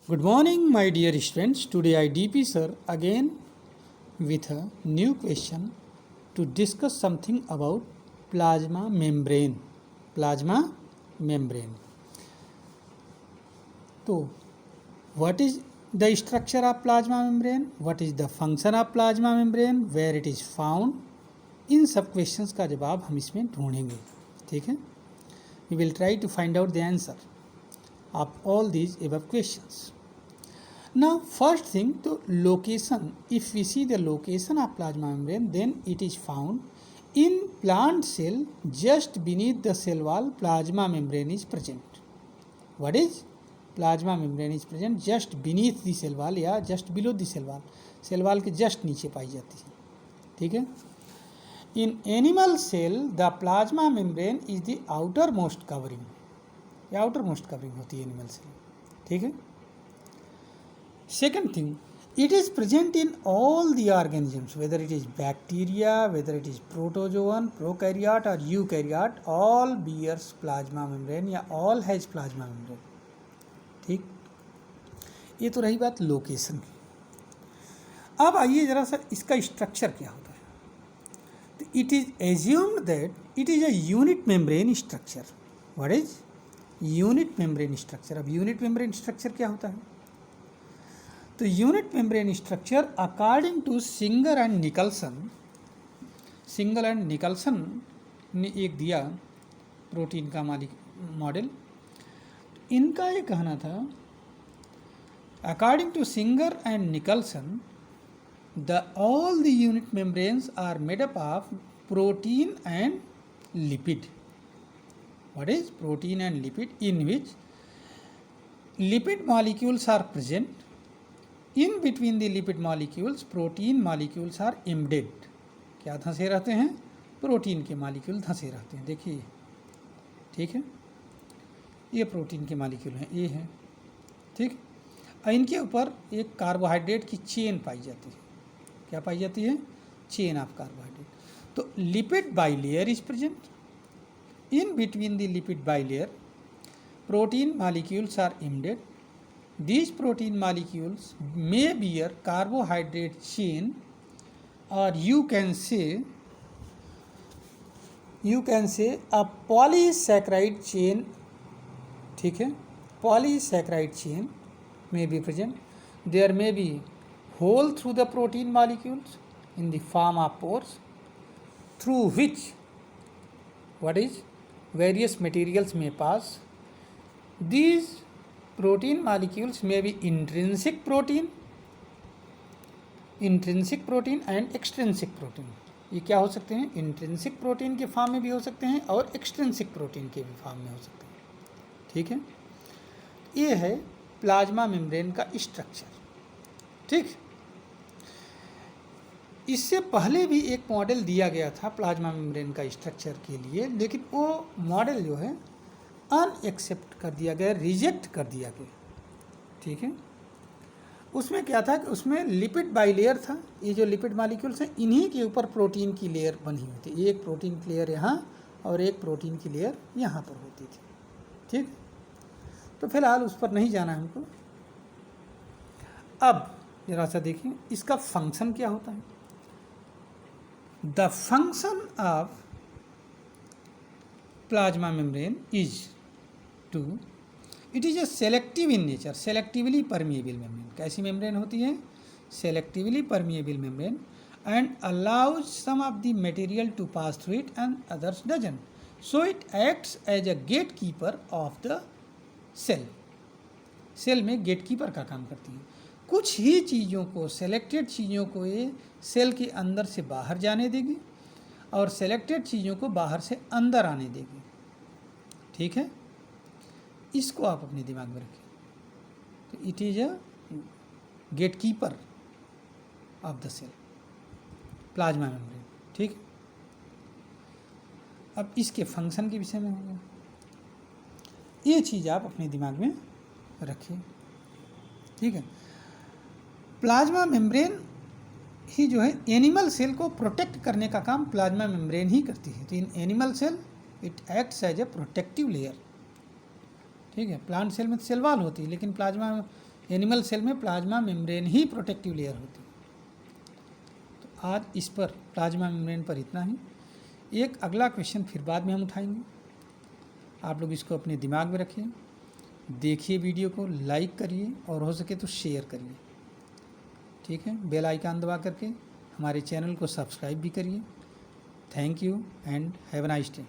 Good morning, my dear students. Today I DP sir again with a new question to discuss something about plasma membrane. Plasma membrane. So, what is the structure of plasma membrane? What is the function of plasma membrane? Where it is found? इन सब questions का जवाब हम इसमें ढूंढेंगे. ठीक है. We will try to find out the answer of all these above questions. Now, first thing, the location. If we see the location of plasma membrane, then it is found in plant cell just beneath the cell wall. Plasma membrane is present. What is plasma membrane is present just beneath the cell wall या just below the cell wall. Cell wall के just नीचे पाई जाती है. ठीक है. In animal cell, the plasma membrane is the outermost covering. ये outermost covering होती है animal cell. ठीक है. Second thing, it is present in all the organisms, whether it is bacteria, whether it is protozoan, prokaryote or eukaryote, all bears plasma membrane या all has plasma membrane. ठीक. ये तो रही बात लोकेशन की. अब आइए जरा सा इसका स्ट्रक्चर क्या होता है. It is assumed that it is a unit membrane structure. What is unit membrane structure? अब unit membrane structure क्या होता है. तो unit membrane structure according to Singer and Nicolson ने एक दिया प्रोटीन का मॉडल. इनका ये कहना था, according to Singer and Nicolson, all the unit membranes are made up of protein and lipid. What is protein and lipid? In which lipid molecules are present. In between the lipid molecules, protein molecules are embedded. क्या धंसे रहते हैं? Protein के molecule धंसे रहते हैं. देखिए, ठीक है. ये प्रोटीन के मॉलिक्यूल हैं, ये हैं. ठीक. इनके ऊपर एक कार्बोहाइड्रेट की चेन पाई जाती है. क्या पाई जाती है? Chain of carbohydrate. तो lipid bilayer is present. In between the lipid bilayer protein molecules are embedded. These protein molecules may bear carbohydrate chain, or you can say a polysaccharide chain. ठीक है. Polysaccharide chain may be present. There may be hole through the protein molecules in the form of pores, through which various materials may pass. These protein molecules may be intrinsic protein and extrinsic protein. ये क्या हो सकते हैं? Intrinsic protein के form में भी हो सकते हैं और एक्सट्रिंसिक प्रोटीन के भी फॉर्म में हो सकते हैं. ठीक है. ये है प्लाज्मा मेम्ब्रेन का स्ट्रक्चर. ठीक. इससे पहले भी एक मॉडल दिया गया था प्लाज्मा मेम्ब्रेन का स्ट्रक्चर के लिए, लेकिन वो मॉडल जो है अनएक्सेप्ट कर दिया गया, रिजेक्ट कर दिया गया. ठीक है. उसमें क्या था कि उसमें लिपिड बाइलेयर था. ये जो लिपिड मॉलिक्यूल्स हैं, इन्हीं के ऊपर प्रोटीन की लेयर बनी हुई थी. एक प्रोटीन की लेयर यहाँ और एक प्रोटीन की लेयर यहाँ पर होती थी. ठीक. तो फिलहाल उस पर नहीं जाना है हमको. अब जरा सा देखिए इसका फंक्शन क्या होता है. The function of plasma membrane is to, it is a selective in nature, selectively permeable membrane. कैसी मेम्ब्रेन होती है? Selectively permeable membrane. And allows some of the material to pass through it and others doesn't. So it acts as a gate keeper of the cell. Cell में gate keeper का काम करती है. कुछ ही चीज़ों को, सेलेक्टेड चीज़ों को ये सेल के अंदर से बाहर जाने देगी और सेलेक्टेड चीज़ों को बाहर से अंदर आने देगी. ठीक है. इसको आप अपने दिमाग में रखिए. तो it is a gate keeper of the cell, plasma membrane. ठीक. अब इसके फंक्शन के विषय में हो गया. ये चीज़ आप अपने दिमाग में रखिए. ठीक है. प्लाज्मा मेम्ब्रेन ही जो है एनिमल सेल को प्रोटेक्ट करने का काम प्लाज्मा मेम्ब्रेन ही करती है. तो in animal cell it acts as a protective layer. ठीक है. प्लांट सेल में तो सेल वॉल होती है, लेकिन प्लाज्मा एनिमल सेल में प्लाज्मा मेम्ब्रेन ही प्रोटेक्टिव लेयर होती है। तो आज इस पर प्लाज्मा मेम्ब्रेन पर इतना ही। एक अगला क्वेश्चन फिर बाद में हम उठाएंगे। आप लोग इसको अपने दिमाग में रखिए, देखिए वीडियो को, लाइक करिए और हो सके तो शेयर करिए। ठीक है, बेल आइकन दबा करके हमारे चैनल को सब्सक्राइब भी करिए। Thank you and have a nice day.